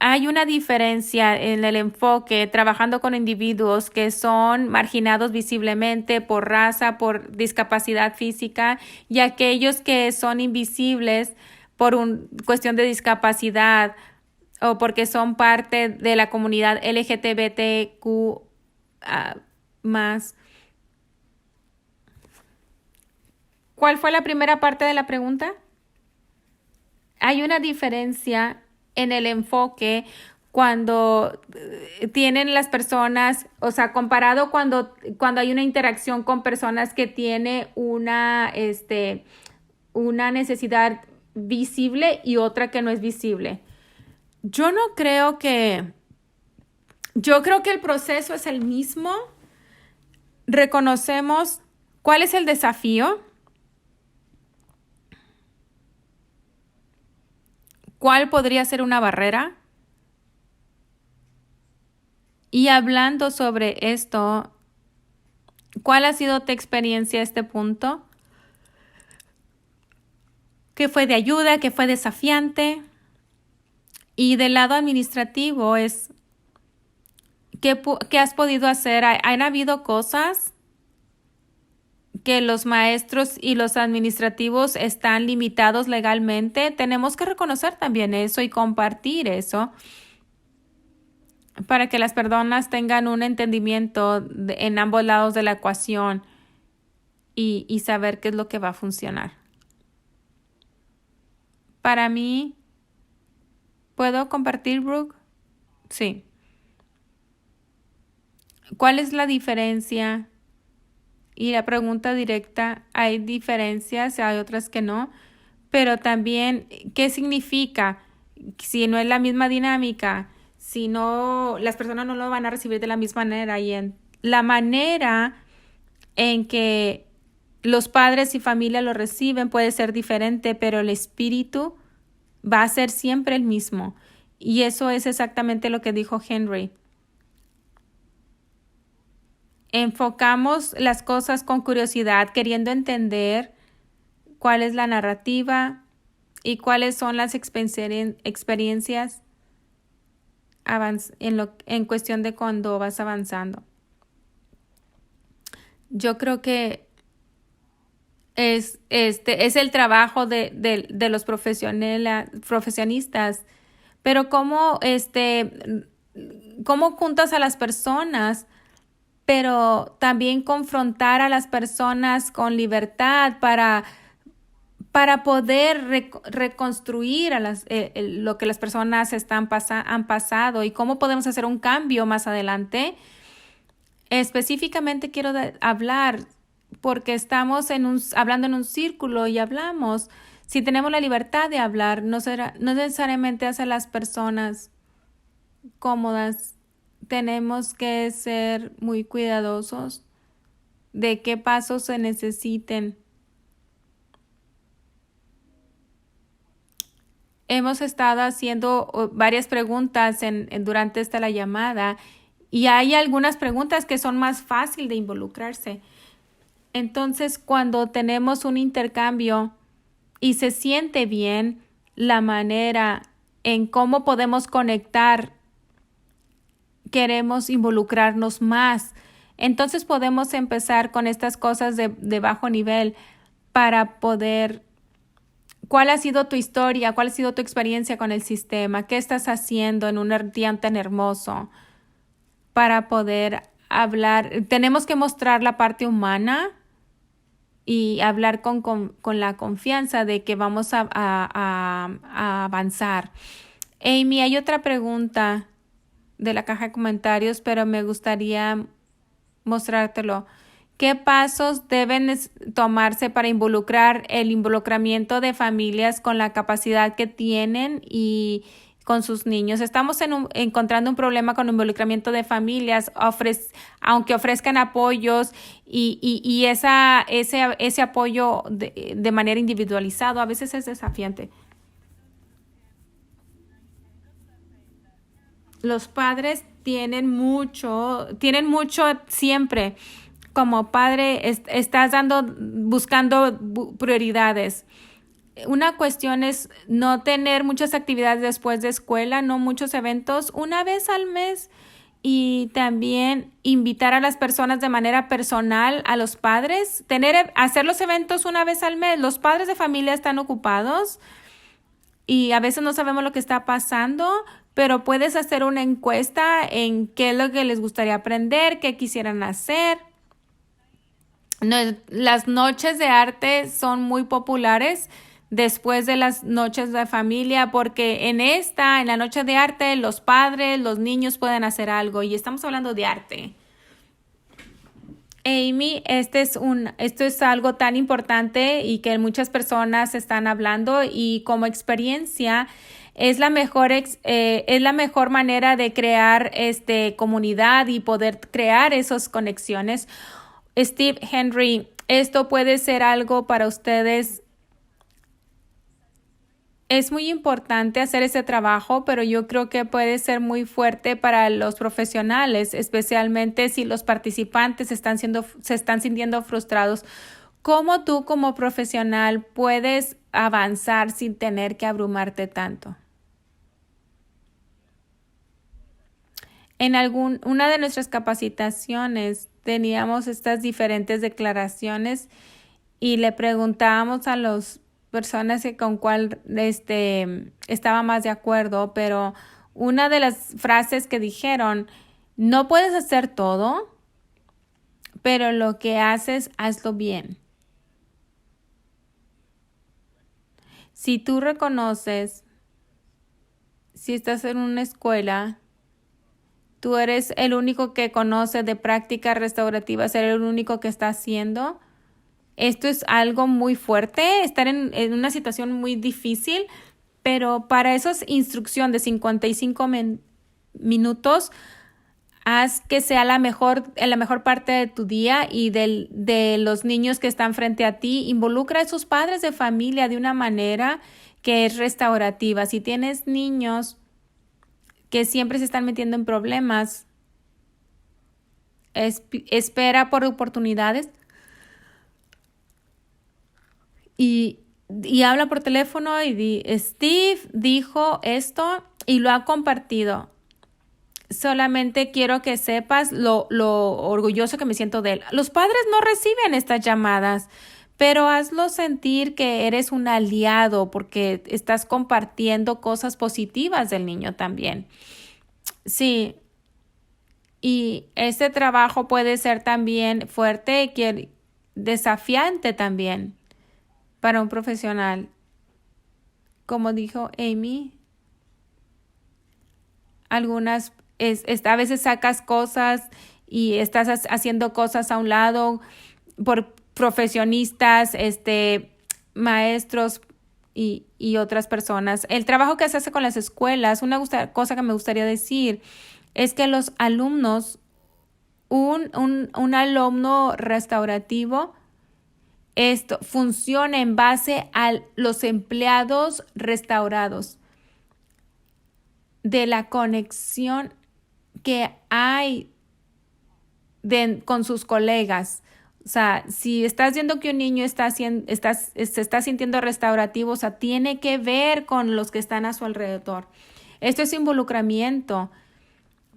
Hay una diferencia en el enfoque trabajando con individuos que son marginados visiblemente por raza, por discapacidad física, y aquellos que son invisibles por cuestión de discapacidad o porque son parte de la comunidad LGBTQ más. ¿Cuál fue la primera parte de la pregunta? Hay una diferencia en el enfoque cuando tienen las personas, o sea, comparado cuando hay una interacción con personas que tiene una necesidad visible y otra que no es visible. Yo creo que el proceso es el mismo. Reconocemos cuál es el desafío, cuál podría ser una barrera. Y hablando sobre esto, ¿cuál ha sido tu experiencia a este punto? ¿Qué fue de ayuda? ¿Qué fue desafiante? Y del lado administrativo es, ¿qué has podido hacer? ¿Han habido cosas que los maestros y los administrativos están limitados legalmente? Tenemos que reconocer también eso y compartir eso para que las personas tengan un entendimiento en ambos lados de la ecuación y saber qué es lo que va a funcionar. Para mí, ¿puedo compartir, Brooke? Sí. ¿Cuál es la diferencia? Y la pregunta directa, hay diferencias, hay otras que no, pero también, ¿qué significa? Si no es la misma dinámica, si no, las personas no lo van a recibir de la misma manera y en la manera en que los padres y familia lo reciben puede ser diferente, pero el espíritu va a ser siempre el mismo. Y eso es exactamente lo que dijo Henry. Enfocamos las cosas con curiosidad, queriendo entender cuál es la narrativa y cuáles son las experiencias en cuestión de cuando vas avanzando. Yo creo que es el trabajo de los profesionistas, pero cómo juntas a las personas, pero también confrontar a las personas con libertad para poder reconstruir lo que las personas han pasado y cómo podemos hacer un cambio más adelante. Específicamente quiero hablar porque estamos hablando en un círculo y hablamos. Si tenemos la libertad de hablar, no necesariamente hace a las personas cómodas. Tenemos que ser muy cuidadosos de qué pasos se necesiten. Hemos estado haciendo varias preguntas durante la llamada y hay algunas preguntas que son más fáciles de involucrarse. Entonces, cuando tenemos un intercambio y se siente bien la manera en cómo podemos conectar, queremos involucrarnos más. Entonces podemos empezar con estas cosas de bajo nivel para poder. ¿Cuál ha sido tu historia? ¿Cuál ha sido tu experiencia con el sistema? ¿Qué estás haciendo en un día tan hermoso? Para poder hablar, tenemos que mostrar la parte humana y hablar con la confianza de que vamos a avanzar. Amy, hay otra pregunta de la caja de comentarios, pero me gustaría mostrártelo. ¿Qué pasos deben tomarse para involucrar el involucramiento de familias con la capacidad que tienen y con sus niños? Estamos encontrando un problema con el involucramiento de familias, aunque ofrezcan apoyos y ese apoyo de manera individualizado, a veces es desafiante. Los padres tienen mucho siempre. Como padre estás buscando prioridades. Una cuestión es no tener muchas actividades después de escuela, no muchos eventos, una vez al mes. Y también invitar a las personas de manera personal, a los padres, hacer los eventos una vez al mes. Los padres de familia están ocupados y a veces no sabemos lo que está pasando, pero puedes hacer una encuesta en qué es lo que les gustaría aprender, qué quisieran hacer. Las noches de arte son muy populares después de las noches de familia porque en la noche de arte los padres, los niños pueden hacer algo y estamos hablando de arte. Amy, esto es algo tan importante y que muchas personas están hablando y como experiencia es es la mejor manera de crear comunidad y poder crear esas conexiones. Steve Henry, esto puede ser algo para ustedes. Es muy importante hacer ese trabajo, pero yo creo que puede ser muy fuerte para los profesionales, especialmente si los participantes se están sintiendo frustrados. ¿Cómo tú como profesional puedes avanzar sin tener que abrumarte tanto? En una de nuestras capacitaciones teníamos estas diferentes declaraciones y le preguntábamos a las personas que con cuál estaba más de acuerdo, pero una de las frases que dijeron, no puedes hacer todo, pero lo que haces, hazlo bien. Si tú reconoces, si estás en una escuela, tú eres el único que conoce de prácticas restaurativas, eres el único que está haciendo. Esto es algo muy fuerte, estar en una situación muy difícil, pero para eso es instrucción de 55 minutos, haz que sea la mejor parte de tu día y de los niños que están frente a ti. Involucra a sus padres de familia de una manera que es restaurativa. Si tienes niños que siempre se están metiendo en problemas, espera por oportunidades y habla por teléfono y Steve dijo esto y lo ha compartido. Solamente quiero que sepas lo orgulloso que me siento de él. Los padres no reciben estas llamadas, pero hazlo sentir que eres un aliado porque estás compartiendo cosas positivas del niño también. Sí, y este trabajo puede ser también fuerte y desafiante también para un profesional. Como dijo Amy, a veces sacas cosas y estás haciendo cosas a un lado por profesionistas, maestros y otras personas. El trabajo que se hace con las escuelas, cosa que me gustaría decir, es que los alumnos, un alumno restaurativo, esto funciona en base a los empleados restaurados, de la conexión que hay con sus colegas. O sea, si estás viendo que un niño se está sintiendo restaurativo, o sea, tiene que ver con los que están a su alrededor. Esto es involucramiento,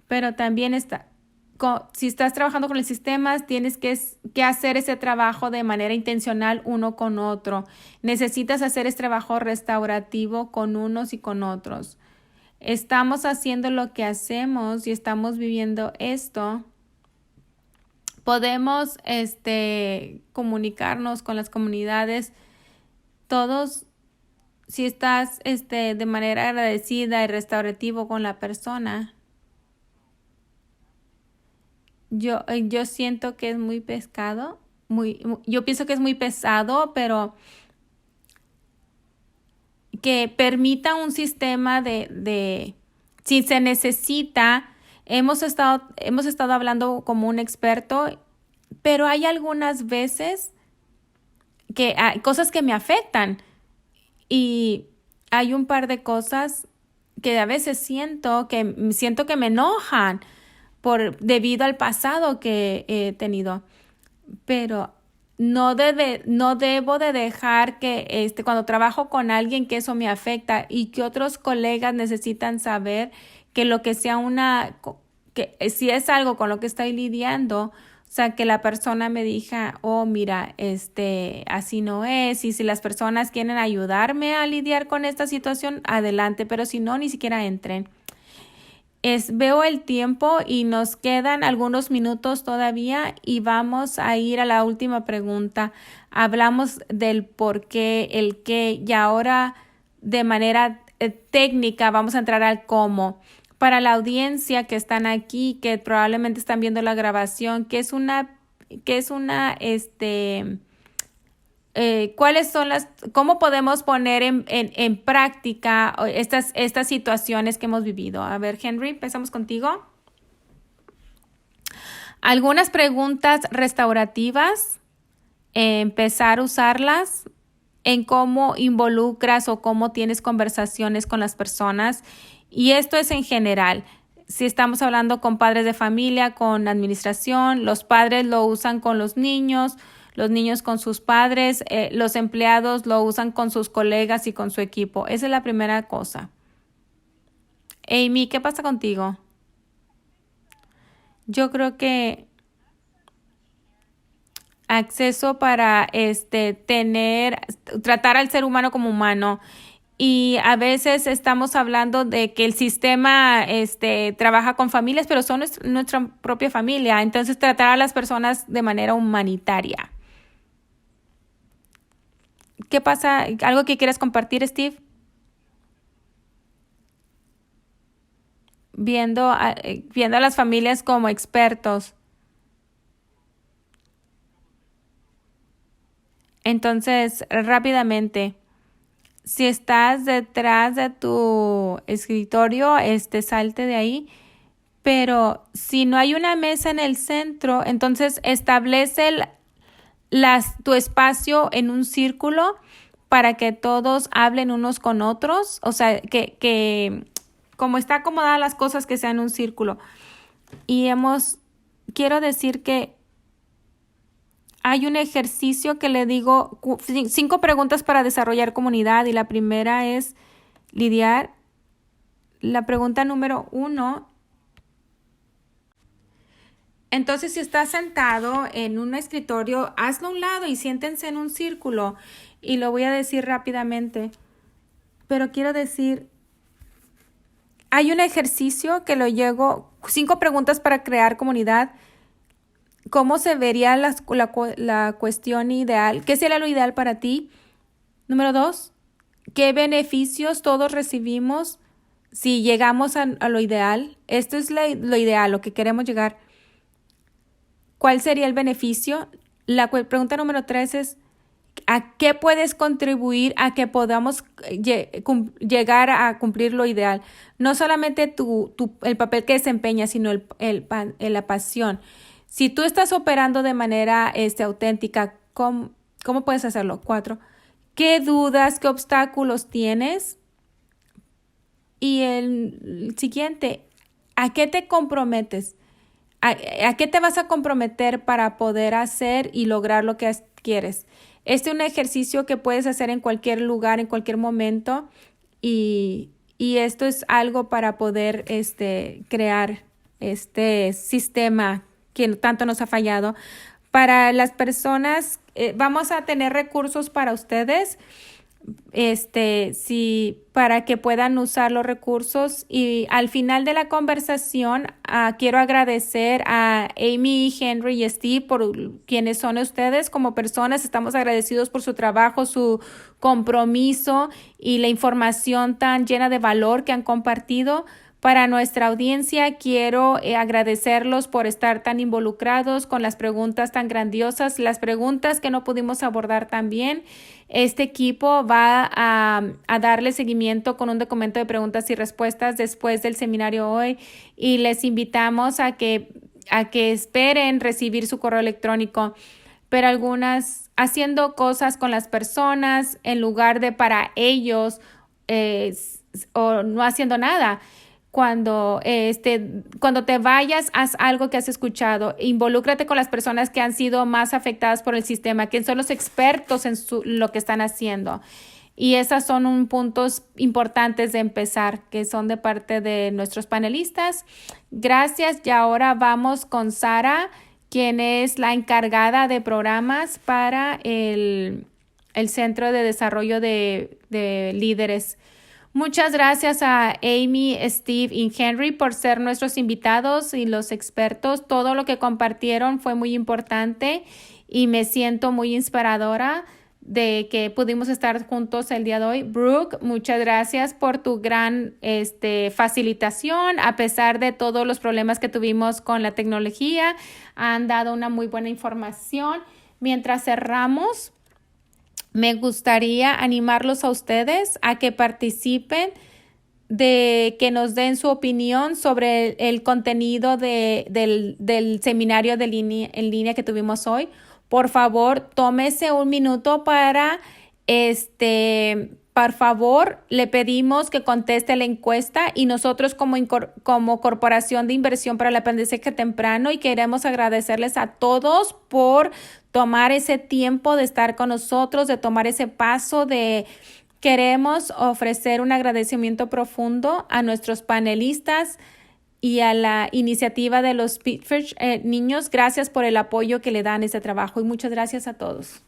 pero también si estás trabajando con el sistema, tienes que hacer ese trabajo de manera intencional uno con otro. Necesitas hacer ese trabajo restaurativo con unos y con otros. Estamos haciendo lo que hacemos y estamos viviendo esto. Podemos comunicarnos con las comunidades. Todos, si estás de manera agradecida y restaurativo con la persona, yo siento que es muy pescado, yo pienso que es muy pesado, pero que permita un sistema si se necesita, hemos estado hablando como un experto, pero hay algunas veces que hay cosas que me afectan y hay un par de cosas que a veces siento que me enojan debido al pasado que he tenido, pero no debo de dejar que cuando trabajo con alguien que eso me afecta y que otros colegas necesitan saber que lo que sea que si es algo con lo que estoy lidiando, o sea, que la persona me diga, oh, mira, así no es, y si las personas quieren ayudarme a lidiar con esta situación, adelante, pero si no, ni siquiera entren. Veo el tiempo y nos quedan algunos minutos todavía y vamos a ir a la última pregunta. Hablamos del por qué, el qué y ahora de manera técnica vamos a entrar al cómo. Para la audiencia que están aquí, que probablemente están viendo la grabación, ¿qué es una ¿cuáles son cómo podemos poner en práctica estas situaciones que hemos vivido? A ver, Henry, empezamos contigo. Algunas preguntas restaurativas, empezar a usarlas en cómo involucras o cómo tienes conversaciones con las personas. Y esto es en general. Si estamos hablando con padres de familia, con administración, los padres lo usan con los niños con sus padres, los empleados lo usan con sus colegas y con su equipo. Esa es la primera cosa. Amy, ¿qué pasa contigo? Yo creo que acceso para tratar al ser humano como humano. Y a veces estamos hablando de que el sistema trabaja con familias, pero son nuestra propia familia. Entonces, tratar a las personas de manera humanitaria. ¿Qué pasa? ¿Algo que quieras compartir, Steve? Viendo a las familias como expertos. Entonces, rápidamente, si estás detrás de tu escritorio, salte de ahí. Pero si no hay una mesa en el centro, entonces establece tu espacio en un círculo para que todos hablen unos con otros. O sea, que como está acomodadas las cosas, que sean un círculo. Y quiero decir que hay un ejercicio que le digo 5 preguntas para desarrollar comunidad, y la primera es lidiar. La pregunta número 1. Entonces, si estás sentado en un escritorio, hazlo a un lado y siéntense en un círculo. Y lo voy a decir rápidamente. Pero quiero decir, hay un ejercicio que lo llego, 5 preguntas para crear comunidad. ¿Cómo se vería la cuestión ideal? ¿Qué sería lo ideal para ti? Número 2, ¿qué beneficios todos recibimos si llegamos a lo ideal? Esto es lo ideal, lo que queremos llegar. ¿Cuál sería el beneficio? La pregunta número 3 es, ¿a qué puedes contribuir a que podamos llegar a cumplir lo ideal? No solamente el papel que desempeñas, sino la pasión. Si tú estás operando de manera auténtica, ¿cómo puedes hacerlo? 4, ¿qué dudas, qué obstáculos tienes? Y el siguiente, ¿a qué te comprometes? ¿A qué te vas a comprometer para poder hacer y lograr lo que quieres? Este es un ejercicio que puedes hacer en cualquier lugar, en cualquier momento, y esto es algo para poder crear este sistema que tanto nos ha fallado. Para las personas, vamos a tener recursos para ustedes, para que puedan usar los recursos. Y al final de la conversación, quiero agradecer a Amy, Henry y Steve por quienes son ustedes como personas. Estamos agradecidos por su trabajo, su compromiso y la información tan llena de valor que han compartido. Para nuestra audiencia, quiero agradecerlos por estar tan involucrados con las preguntas tan grandiosas, las preguntas que no pudimos abordar tan bien. Este equipo va a darle seguimiento con un documento de preguntas y respuestas después del seminario hoy, y les invitamos a que esperen recibir su correo electrónico. Pero algunas haciendo cosas con las personas en lugar de para ellos, o no haciendo nada. Cuando te vayas, haz algo que has escuchado. Involúcrate con las personas que han sido más afectadas por el sistema, que son los expertos en lo que están haciendo. Y esos son puntos importantes de empezar, que son de parte de nuestros panelistas. Gracias. Y ahora vamos con Sara, quien es la encargada de programas para el Centro de Desarrollo de Líderes. Muchas gracias a Amy, Steve y Henry por ser nuestros invitados y los expertos. Todo lo que compartieron fue muy importante y me siento muy inspiradora de que pudimos estar juntos el día de hoy. Brooke, muchas gracias por tu gran facilitación. A pesar de todos los problemas que tuvimos con la tecnología, han dado una muy buena información. Mientras cerramos, me gustaría animarlos a ustedes a que participen, de que nos den su opinión sobre el contenido del seminario en línea que tuvimos hoy. Por favor, tómese un minuto para, por favor, le pedimos que conteste la encuesta y nosotros como Corporación de Inversión para el Aprendizaje Temprano y queremos agradecerles a todos por tomar ese tiempo de estar con nosotros, de tomar ese paso de... Queremos ofrecer un agradecimiento profundo a nuestros panelistas y a la iniciativa de los Speedfish niños. Gracias por el apoyo que le dan a este trabajo y muchas gracias a todos.